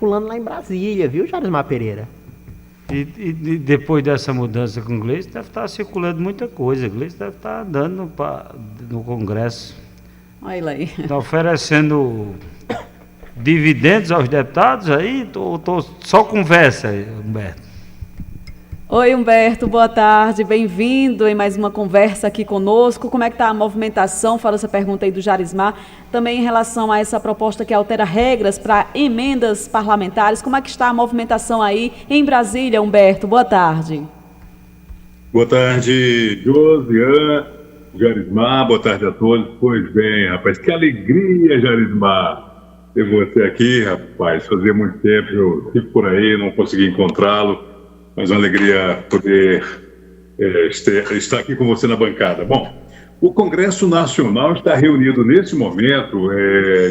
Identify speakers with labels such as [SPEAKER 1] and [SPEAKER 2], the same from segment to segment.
[SPEAKER 1] circulando lá em Brasília, viu, Jarismar Pereira?
[SPEAKER 2] E depois dessa mudança com o Gleice, deve estar circulando muita coisa. O Gleice deve estar andando no Congresso.
[SPEAKER 3] Olha ele aí.
[SPEAKER 2] Está oferecendo dividendos aos deputados aí? Tô só conversa, Humberto.
[SPEAKER 3] Oi, Humberto, boa tarde, bem-vindo em mais uma conversa aqui conosco. Como é que está a movimentação? Fala essa pergunta aí do Jarismar. Também em relação a essa proposta que altera regras para emendas parlamentares, como é que está a movimentação aí em Brasília, Humberto? Boa tarde.
[SPEAKER 4] Boa tarde, Josiane, Jarismar, boa tarde a todos. Pois bem, rapaz, que alegria, Jarismar, ter você aqui, rapaz. Fazia muito tempo, eu estive por aí, não consegui encontrá-lo. Mas uma alegria poder estar aqui com você na bancada. Bom, o Congresso Nacional está reunido nesse momento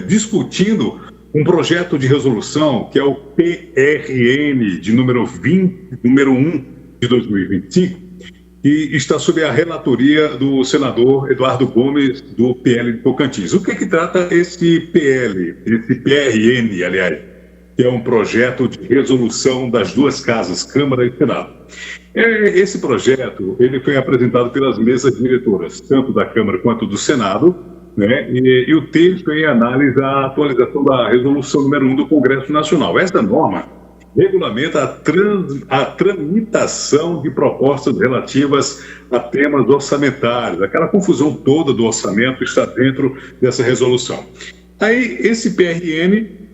[SPEAKER 4] discutindo um projeto de resolução que é o PRN de número 1 de 2025, que está sob a relatoria do senador Eduardo Gomes, do PL de Tocantins. O que trata esse PRN, aliás? Que é um projeto de resolução das duas casas, Câmara e Senado. Esse projeto ele foi apresentado pelas mesas diretoras, tanto da Câmara quanto do Senado, né? E o texto em análise a atualização da resolução número 1 do Congresso Nacional. Esta norma regulamenta a tramitação de propostas relativas a temas orçamentários. Aquela confusão toda do orçamento está dentro dessa resolução. Aí, esse PRN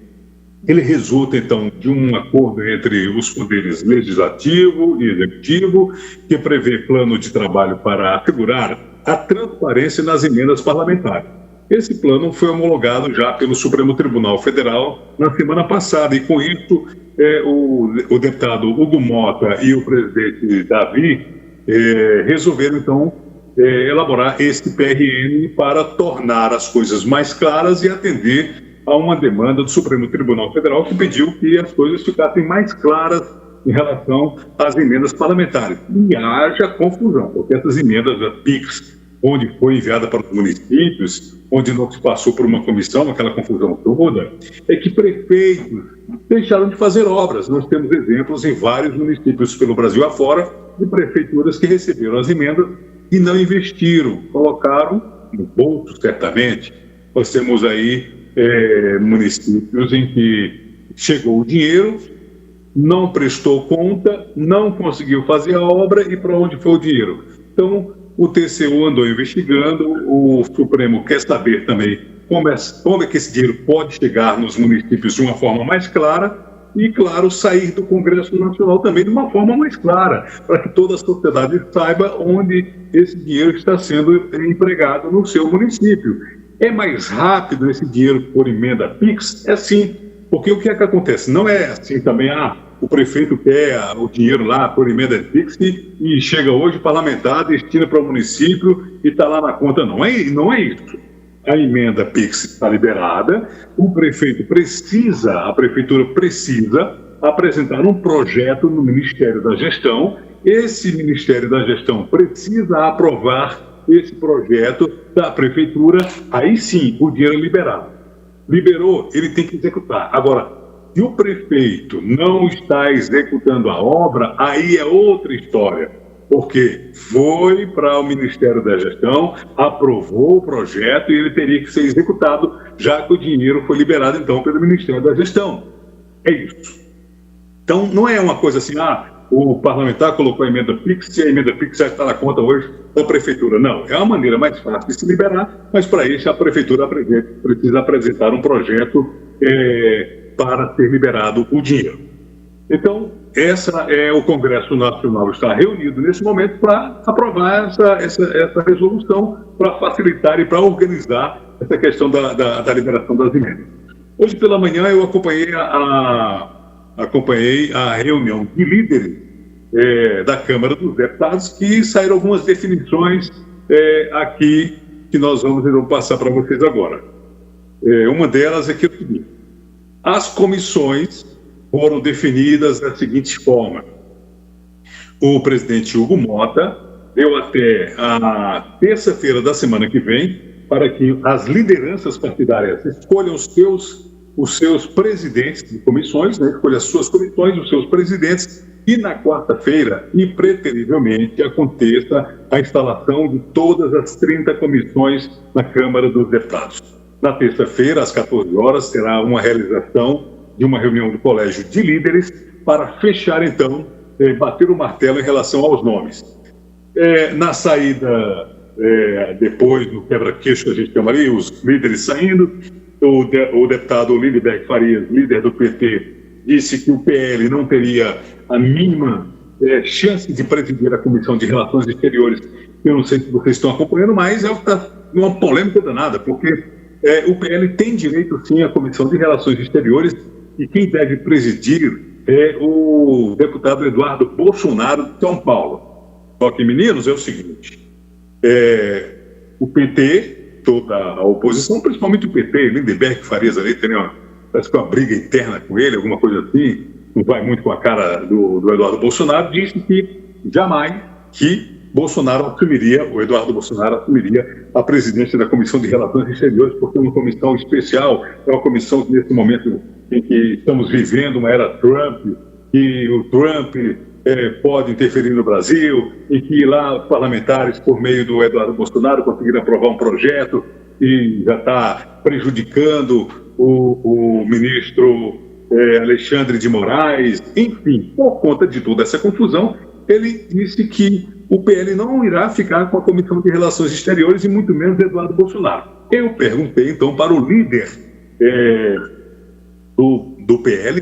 [SPEAKER 4] ele resulta, então, de um acordo entre os poderes legislativo e executivo, que prevê plano de trabalho para assegurar a transparência nas emendas parlamentares. Esse plano foi homologado já pelo Supremo Tribunal Federal na semana passada, e com isso o deputado Hugo Mota e o presidente Davi resolveram, então, elaborar esse PRN para tornar as coisas mais claras e atender a uma demanda do Supremo Tribunal Federal, que pediu que as coisas ficassem mais claras em relação às emendas parlamentares. E haja confusão, porque essas emendas da PIX, onde foi enviada para os municípios, onde não se passou por uma comissão, aquela confusão toda, é que prefeitos deixaram de fazer obras. Nós temos exemplos em vários municípios pelo Brasil afora, de prefeituras que receberam as emendas e não investiram, colocaram no bolso, certamente. Nós temos aí municípios em que chegou o dinheiro, não prestou conta, não conseguiu fazer a obra, e para onde foi o dinheiro? Então, o TCU andou investigando, o Supremo quer saber também como é que esse dinheiro pode chegar nos municípios de uma forma mais clara e, claro, sair do Congresso Nacional também de uma forma mais clara, para que toda a sociedade saiba onde esse dinheiro está sendo empregado no seu município. É mais rápido esse dinheiro por emenda PIX? É sim, porque o que é que acontece? Não é assim também, o prefeito quer o dinheiro lá por emenda PIX e chega hoje parlamentar, destina para o município e está lá na conta. Não é isso. A emenda PIX está liberada, a prefeitura precisa apresentar um projeto no Ministério da Gestão, esse Ministério da Gestão precisa aprovar esse projeto da prefeitura, aí sim o dinheiro é liberado. Liberou, ele tem que executar. Agora, se o prefeito não está executando a obra, aí é outra história, porque foi para o Ministério da Gestão, aprovou o projeto e ele teria que ser executado, já que o dinheiro foi liberado, então, pelo Ministério da Gestão. É isso. Então, não é uma coisa assim, o parlamentar colocou a emenda PIX e a emenda PIX já está na conta hoje da prefeitura. Não, é uma maneira mais fácil de se liberar, mas para isso a prefeitura precisa apresentar um projeto para ser liberado o dinheiro. Então, o Congresso Nacional está reunido nesse momento para aprovar essa resolução, para facilitar e para organizar essa questão da liberação das emendas. Hoje pela manhã eu acompanhei a reunião de líderes da Câmara dos Deputados, que saíram algumas definições aqui que nós vamos passar para vocês agora. Uma delas é que é o seguinte: as comissões foram definidas da seguinte forma: o presidente Hugo Mota deu até a terça-feira da semana que vem para que as lideranças partidárias escolham os os seus presidentes de comissões, né, escolha as suas comissões, os seus presidentes, e na quarta-feira, impreterivelmente, aconteça a instalação de todas as 30 comissões na Câmara dos Deputados. Na terça-feira, às 14 horas, será uma realização de uma reunião do Colégio de Líderes para fechar, então, bater o martelo em relação aos nomes. Na saída, depois do quebra-queixo que a gente chamaria, os líderes saindo, o deputado Lindeberg Farias, líder do PT, disse que o PL não teria a mínima chance de presidir a Comissão de Relações Exteriores. Eu não sei se vocês estão acompanhando, mas está uma polêmica danada, porque o PL tem direito, sim, à Comissão de Relações Exteriores, e quem deve presidir é o deputado Eduardo Bolsonaro de São Paulo. Só que, meninos, é o seguinte, o PT, toda a oposição, principalmente o PT, Lindeberg Farias ali, parece que uma briga interna com ele, alguma coisa assim, não vai muito com a cara do Eduardo Bolsonaro, disse que jamais que o Eduardo Bolsonaro assumiria a presidência da Comissão de Relações Exteriores, porque é uma comissão especial, é uma comissão que nesse momento em que estamos vivendo uma era Trump, que o Trump pode interferir no Brasil, e que lá os parlamentares, por meio do Eduardo Bolsonaro, conseguiram aprovar um projeto e já está prejudicando o ministro Alexandre de Moraes. Enfim, por conta de toda essa confusão, ele disse que o PL não irá ficar com a Comissão de Relações Exteriores e muito menos Eduardo Bolsonaro. Eu perguntei, então, para o líder do PL,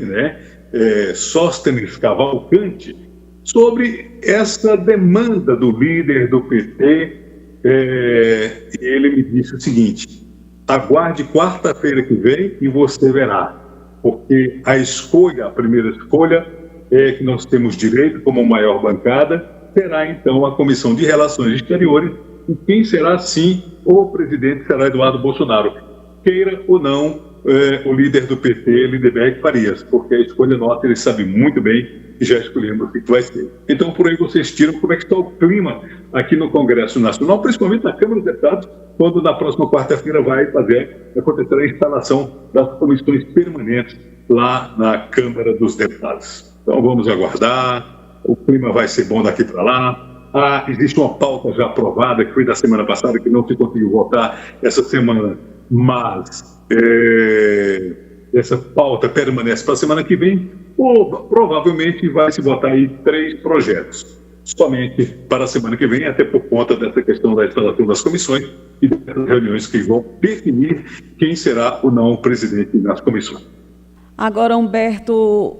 [SPEAKER 4] Sóstenes Cavalcante, sobre essa demanda do líder do PT. E ele me disse o seguinte: aguarde quarta-feira que vem e você verá, porque a primeira escolha que nós temos direito como maior bancada será então a Comissão de Relações Exteriores, e quem será sim o presidente será Eduardo Bolsonaro, queira ou não o líder do PT, Lindeberg Farias, porque a escolha nossa ele sabe muito bem e já escolhemos o que vai ser. Então por aí vocês tiram como é que está o clima aqui no Congresso Nacional, principalmente na Câmara dos Deputados, quando na próxima quarta-feira vai acontecer a instalação das comissões permanentes lá na Câmara dos Deputados. Então vamos aguardar, o clima vai ser bom daqui para lá. Existe uma pauta já aprovada, que foi da semana passada, que não se conseguiu votar essa semana, mas essa pauta permanece para a semana que vem, ou provavelmente vai se votar aí 3 projetos, somente para a semana que vem, até por conta dessa questão da instalação das comissões e dessas reuniões que vão definir quem será ou não o presidente das comissões.
[SPEAKER 3] Agora, Humberto,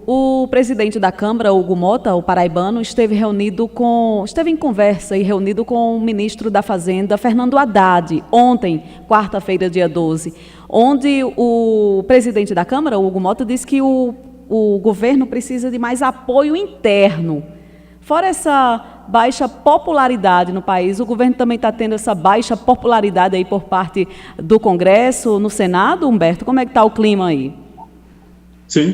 [SPEAKER 3] o presidente da Câmara, Hugo Mota, o paraibano, esteve em conversa e reunido com o ministro da Fazenda, Fernando Haddad, ontem, quarta-feira, dia 12, onde o presidente da Câmara, Hugo Mota, disse que o governo precisa de mais apoio interno. Fora essa baixa popularidade no país, o governo também está tendo essa baixa popularidade aí por parte do Congresso, no Senado, Humberto? Como é que está o clima aí?
[SPEAKER 4] Sim.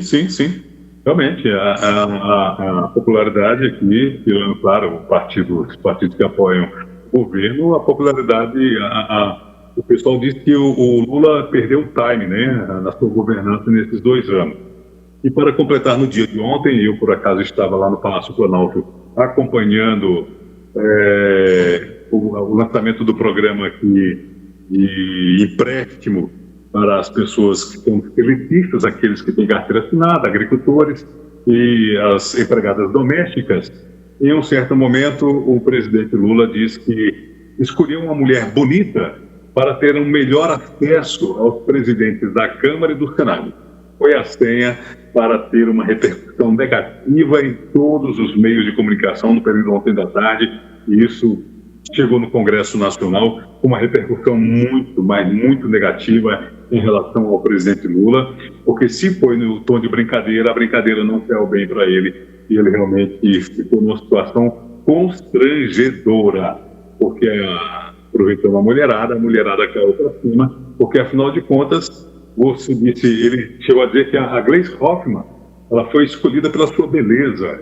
[SPEAKER 4] Realmente, a popularidade aqui, tirando, claro, os partidos que apoiam o governo, a popularidade, o pessoal diz que o Lula perdeu o time, na sua governança nesses 2 anos. E para completar, no dia de ontem, eu por acaso estava lá no Palácio Planalto acompanhando o lançamento do programa aqui de empréstimo para as pessoas que são elitistas, aqueles que têm carteira assinada, agricultores e as empregadas domésticas. Em um certo momento, o presidente Lula disse que escolheu uma mulher bonita para ter um melhor acesso aos presidentes da Câmara e do Senado. Foi a senha para ter uma repercussão negativa em todos os meios de comunicação no período ontem da tarde, e isso chegou no Congresso Nacional com uma repercussão muito negativa em relação ao presidente Lula, porque se foi no tom de brincadeira, a brincadeira não saiu bem para ele, e ele realmente ficou numa situação constrangedora, porque aproveitando a mulherada caiu para cima, porque afinal de contas, ele chegou a dizer que a Gleisi Hoffmann, ela foi escolhida pela sua beleza,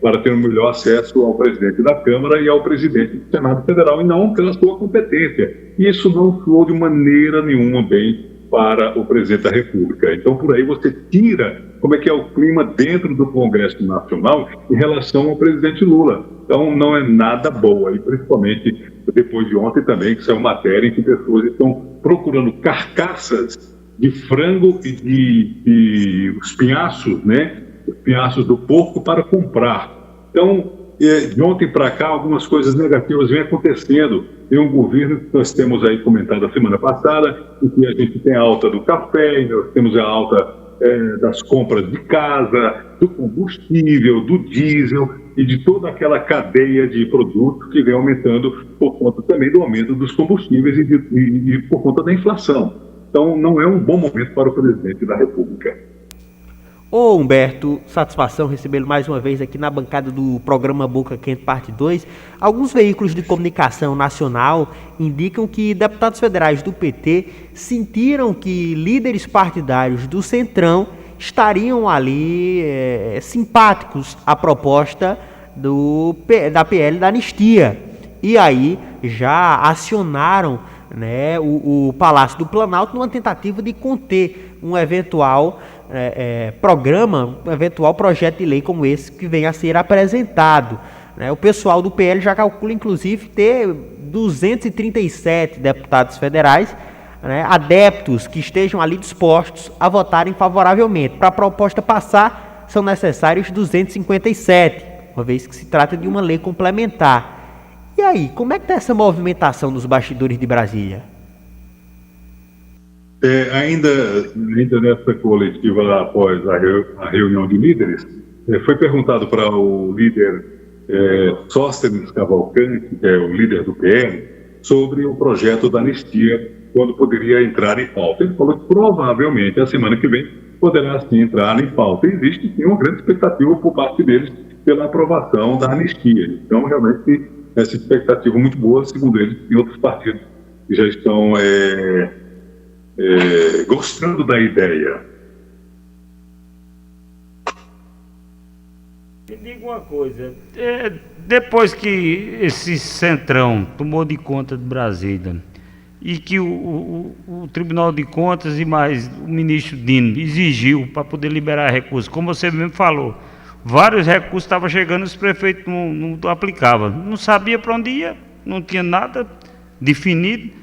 [SPEAKER 4] para ter um melhor acesso ao presidente da Câmara e ao presidente do Senado Federal, e não pela sua competência. E isso não soou de maneira nenhuma bem para o presidente da República. Então, por aí você tira como é que é o clima dentro do Congresso Nacional em relação ao presidente Lula. Então, não é nada boa, e principalmente depois de ontem também, que saiu matéria em que pessoas estão procurando carcaças de frango e de espinhaços, né? Espinhaços do porco para comprar. Então, de ontem para cá, algumas coisas negativas vêm acontecendo. Tem um governo que nós temos aí comentado a semana passada, em que a gente tem a alta do café, nós temos a alta das compras de casa, do combustível, do diesel e de toda aquela cadeia de produtos que vem aumentando por conta também do aumento dos combustíveis e por conta da inflação. Então, não é um bom momento para o presidente da República.
[SPEAKER 1] Ô Humberto, satisfação recebê-lo mais uma vez aqui na bancada do programa Boca Quente Parte 2. Alguns veículos de comunicação nacional indicam que deputados federais do PT sentiram que líderes partidários do Centrão estariam ali simpáticos à proposta da PL da anistia. E aí já acionaram, né, o Palácio do Planalto numa tentativa de conter um eventual programa, um eventual projeto de lei como esse que venha a ser apresentado. Né? O pessoal do PL já calcula, inclusive, ter 237 deputados federais, né, adeptos que estejam ali dispostos a votarem favoravelmente. Para a proposta passar, são necessários 257, uma vez que se trata de uma lei complementar. E aí, como é que está essa movimentação nos bastidores de Brasília?
[SPEAKER 4] Ainda nessa coletiva, após a reunião de líderes, foi perguntado para o líder Sóstenes Cavalcante, que é o líder do PL, sobre o projeto da anistia, quando poderia entrar em pauta. Ele falou que provavelmente a semana que vem poderá sim entrar em pauta. Existe sim uma grande expectativa por parte deles pela aprovação da anistia. Então, realmente, essa expectativa muito boa, segundo eles, e outros partidos que já estão gostando da ideia.
[SPEAKER 2] Me diga uma coisa, depois que esse Centrão tomou de conta de Brasília e que o Tribunal de Contas e mais o ministro Dino exigiu para poder liberar recursos, como você mesmo falou, vários recursos estavam chegando, os prefeitos não aplicavam, não sabia para onde ia, não tinha nada definido.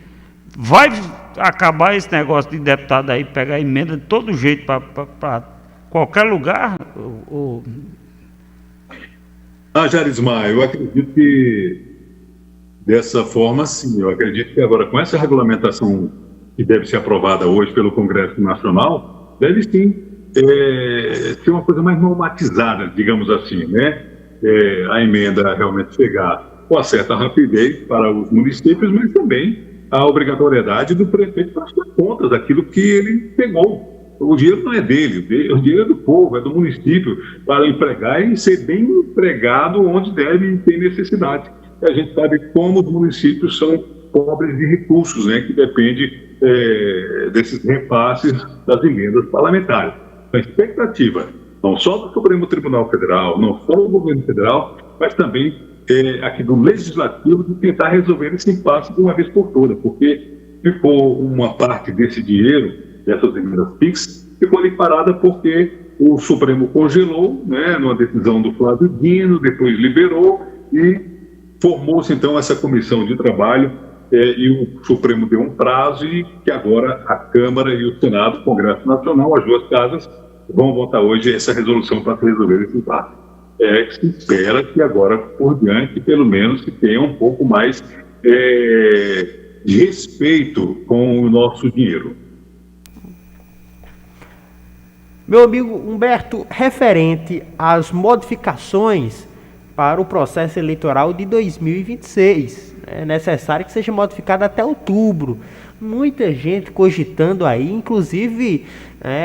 [SPEAKER 2] Vai acabar esse negócio de deputado aí pegar emenda de todo jeito para qualquer lugar?
[SPEAKER 4] Jarismar, eu acredito que dessa forma, sim. Eu acredito que agora, com essa regulamentação que deve ser aprovada hoje pelo Congresso Nacional, deve sim ser uma coisa mais normatizada, digamos assim, né? A emenda realmente chegar com uma certa rapidez para os municípios, mas também a obrigatoriedade do prefeito prestar contas daquilo que ele pegou. O dinheiro não é dele, o dinheiro é do povo, é do município, para empregar e ser bem empregado onde deve ter necessidade. E a gente sabe como os municípios são pobres de recursos, né, que depende desses repasses das emendas parlamentares. A expectativa, não só do Supremo Tribunal Federal, não só do governo federal, mas também aqui do Legislativo, de tentar resolver esse impasse de uma vez por todas, porque ficou uma parte desse dinheiro, dessas emendas PIX, ficou ali parada porque o Supremo congelou, né, numa decisão do Flávio Dino, depois liberou e formou-se então essa comissão de trabalho e o Supremo deu um prazo e que agora a Câmara e o Senado, o Congresso Nacional, as duas casas, vão votar hoje essa resolução para resolver esse impasse. Se espera que agora por diante, pelo menos, se tenha um pouco mais de respeito com o nosso dinheiro.
[SPEAKER 1] Meu amigo Humberto, referente às modificações para o processo eleitoral de 2026, é necessário que seja modificado até outubro. Muita gente cogitando aí, inclusive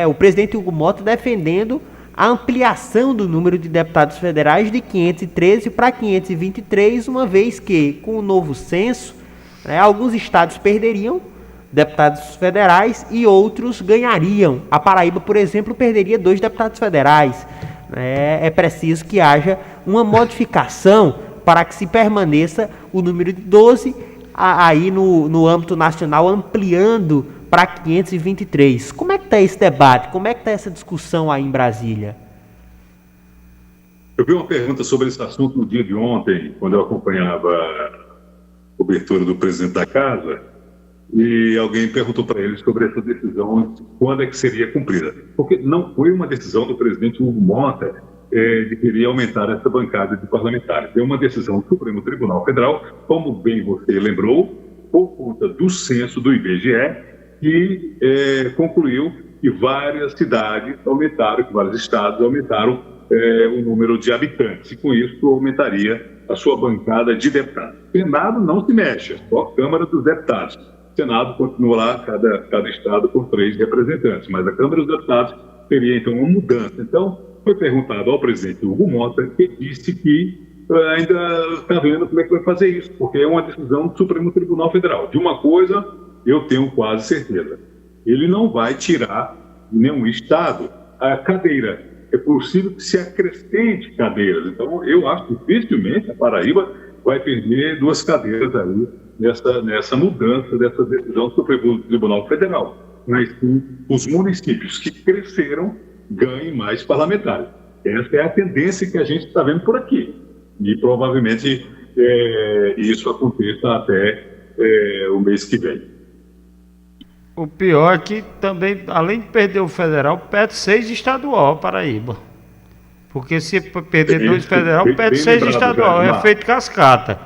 [SPEAKER 1] o presidente Hugo Mota defendendo a ampliação do número de deputados federais de 513 para 523, uma vez que, com o novo censo, alguns estados perderiam deputados federais e outros ganhariam. A Paraíba, por exemplo, perderia 2 deputados federais. É preciso que haja uma modificação para que se permaneça o número de 12, aí no âmbito nacional, ampliando para 523. Como é que está esse debate? Como é que está essa discussão aí em Brasília?
[SPEAKER 4] Eu vi uma pergunta sobre esse assunto no dia de ontem, quando eu acompanhava a cobertura do presidente da casa, e alguém perguntou para ele sobre essa decisão, quando é que seria cumprida. Porque não foi uma decisão do presidente Hugo Mota de querer aumentar essa bancada de parlamentares. É uma decisão do Supremo Tribunal Federal, como bem você lembrou, por conta do censo do IBGE, que concluiu que várias cidades aumentaram, que vários estados aumentaram o número de habitantes, e com isso aumentaria a sua bancada de deputados. O Senado não se mexe, só a Câmara dos Deputados. O Senado continua lá, cada estado com 3 representantes, mas a Câmara dos Deputados teria então uma mudança. Então, foi perguntado ao presidente Hugo Mota, que disse que ainda está vendo como é que vai fazer isso, porque é uma decisão do Supremo Tribunal Federal. De uma coisa, eu tenho quase certeza: ele não vai tirar de nenhum estado a cadeira. É possível que se acrescente cadeiras. Então, eu acho que dificilmente a Paraíba vai perder 2 cadeiras aí nessa mudança dessa decisão do Supremo Tribunal Federal. Mas sim, os municípios que cresceram ganhem mais parlamentares. Essa é a tendência que a gente está vendo por aqui. E provavelmente isso aconteça até o mês que vem.
[SPEAKER 2] O pior é que também, além de perder o federal, perde 6 estadual, Paraíba. Porque se perder 2 federal, perde 6 estadual. É feito cascata.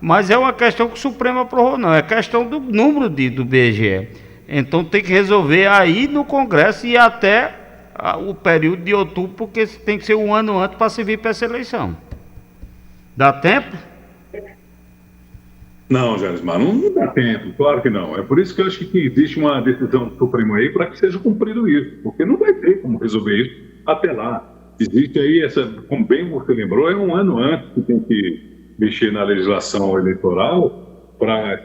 [SPEAKER 2] Mas é uma questão que o Supremo aprovou, não. É questão do número do BGE. Então tem que resolver aí no Congresso e até o período de outubro, porque tem que ser um ano antes para servir para essa eleição. Dá tempo?
[SPEAKER 4] Não, Jarismar, não dá tempo, claro que não. É por isso que eu acho que existe uma decisão do Supremo aí para que seja cumprido isso, porque não vai ter como resolver isso até lá. Existe aí como bem você lembrou, é um ano antes que tem que mexer na legislação eleitoral,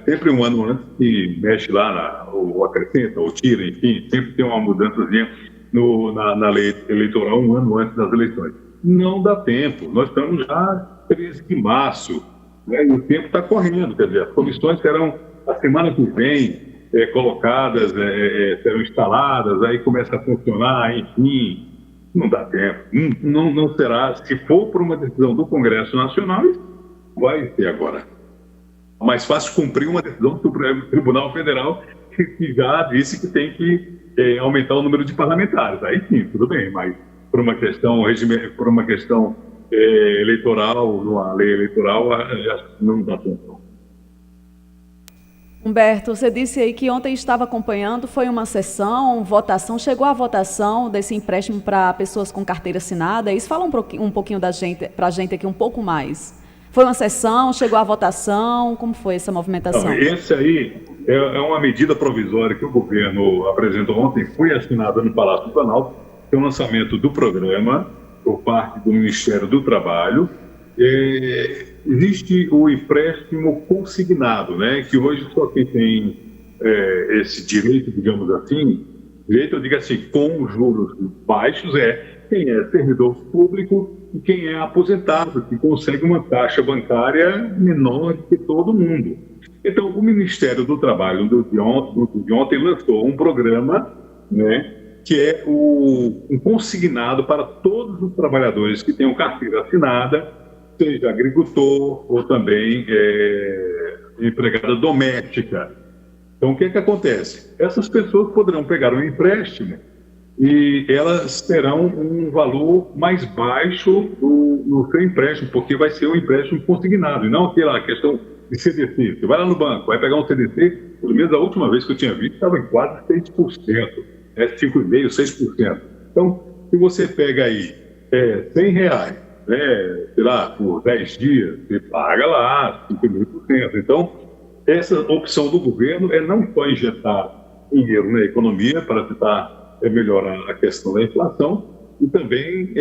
[SPEAKER 4] sempre um ano antes que mexe lá, ou acrescenta, ou tira, enfim, sempre tem uma mudançazinha na lei eleitoral um ano antes das eleições. Não dá tempo, nós estamos já 13 de março, né, e o tempo está correndo, quer dizer, as comissões serão, a semana que vem, colocadas, serão instaladas, aí começa a funcionar, enfim, não dá tempo, não será, se for por uma decisão do Congresso Nacional, vai ser agora. Mais fácil cumprir uma decisão do Supremo Tribunal Federal que já disse que tem que aumentar o número de parlamentares. Aí sim, tudo bem, mas por uma questão eleitoral, numa lei eleitoral, não dá tempo.
[SPEAKER 3] Humberto, você disse aí que ontem estava acompanhando, foi uma sessão, votação, chegou a votação desse empréstimo para pessoas com carteira assinada. Isso fala um pouquinho para a gente aqui um pouco mais. Foi uma sessão, chegou a votação, como foi essa movimentação?
[SPEAKER 4] Não, esse aí é uma medida provisória que o governo apresentou ontem, foi assinada no Palácio do Planalto, que é o lançamento do programa por parte do Ministério do Trabalho. Existe o empréstimo consignado, né, que hoje só quem tem esse direito, digamos assim, direito, eu digo assim, com juros baixos, quem é servidor público e quem é aposentado, que consegue uma taxa bancária menor do que todo mundo. Então, o Ministério do Trabalho, de ontem, lançou um programa, né, que é um consignado para todos os trabalhadores que tenham carteira assinada, seja agricultor ou também empregada doméstica. Então, o que acontece? Essas pessoas poderão pegar um empréstimo e elas terão um valor mais baixo no seu empréstimo, porque vai ser um empréstimo consignado, e não aquela questão de CDC. Você vai lá no banco, vai pegar um CDC, pelo menos a última vez que eu tinha visto, estava em quase 6%, 5,5%, 6%. Então, se você pega aí R$100, sei lá, por 10 dias, você paga lá 5.000%. Então, essa opção do governo é não só injetar dinheiro na economia para tentar melhorar a questão da inflação e também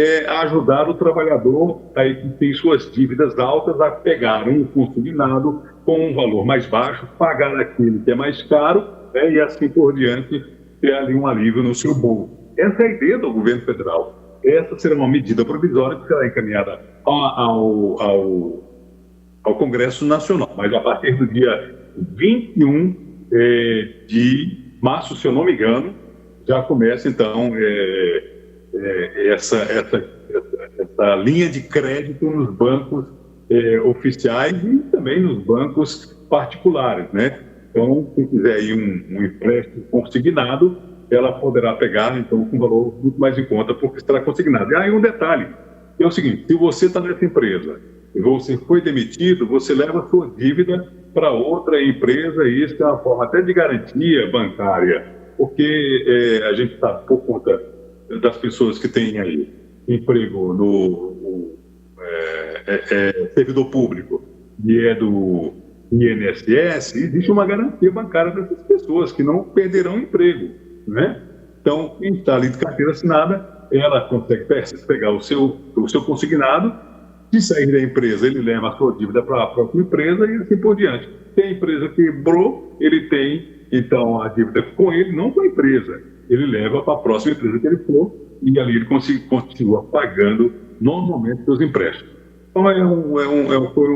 [SPEAKER 4] ajudar o trabalhador aí que tem suas dívidas altas a pegar um consignado com um valor mais baixo, pagar aquilo que é mais caro, né, e assim por diante ter ali um alívio no seu bolso. Essa é a ideia do governo federal. Essa será uma medida provisória que será encaminhada ao Congresso Nacional, mas a partir do dia 21 de março, se eu não me engano, já começa, então, essa linha de crédito nos bancos oficiais e também nos bancos particulares, né? Então, quem quiser aí um empréstimo consignado, ela poderá pegar, então, com um valor muito mais em conta, porque estará consignado. E aí um detalhe, é o seguinte, se você está nessa empresa e você foi demitido, você leva a sua dívida para outra empresa, e isso é uma forma até de garantia bancária, porque a gente está, por conta das pessoas que têm aí emprego no servidor público e é do INSS, existe uma garantia bancária dessas pessoas que não perderão o emprego, né? Então, quem está ali de carteira assinada, ela consegue pegar o seu consignado. Se sair da empresa, ele leva a sua dívida para a própria empresa e assim por diante. Se a empresa quebrou, ele tem, então, a dívida com ele, não com a empresa. Ele leva para a próxima empresa que ele for e ali ele continua pagando normalmente seus empréstimos. Então, foi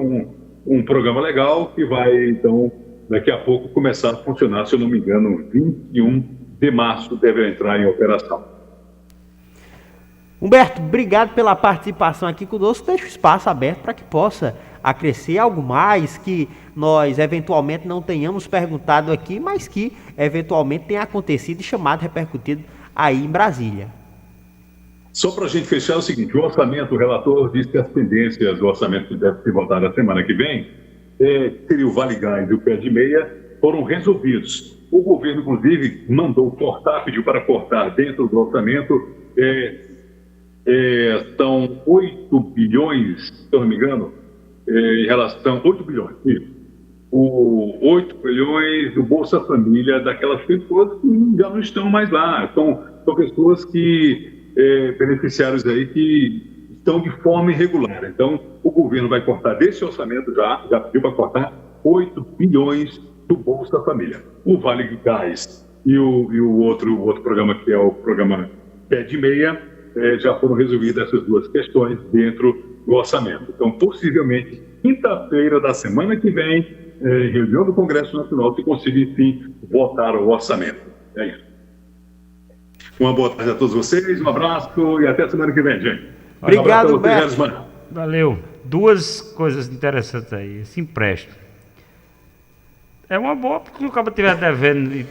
[SPEAKER 4] um programa legal que vai, então, daqui a pouco começar a funcionar, se eu não me engano, 21 de março deve entrar em operação.
[SPEAKER 1] Humberto, obrigado pela participação aqui conosco. Deixa o espaço aberto para que possa acrescer algo mais que nós eventualmente não tenhamos perguntado aqui, mas que eventualmente tenha acontecido e chamado, repercutido aí em Brasília.
[SPEAKER 4] Só para a gente fechar é o seguinte, o orçamento, o relator disse que as pendências do orçamento que deve ser votado na semana que vem, seria o Vale Gás e o Pé de Meia, foram resolvidos. O governo, inclusive, pediu para cortar dentro do orçamento, são 8 bilhões, se eu não me engano, em relação, 8 bilhões, isso. 8 bilhões do Bolsa Família daquelas pessoas que já não estão mais lá. São pessoas que, beneficiários aí que estão de forma irregular. Então, o governo vai cortar desse orçamento, já pediu para cortar 8 bilhões do Bolsa Família. O Vale Gás e o outro programa, que é o programa Pé de Meia, já foram resolvidas essas duas questões dentro do orçamento. Então, possivelmente, quinta-feira da semana que vem, em reunião do Congresso Nacional, se conseguir, sim, votar o orçamento. É isso. Uma boa tarde a todos vocês, um abraço e até semana que vem, gente.
[SPEAKER 1] Obrigado, Humberto.
[SPEAKER 2] Valeu. Duas coisas interessantes aí. Esse empréstimo. É uma boa, porque o cara estiver devendo e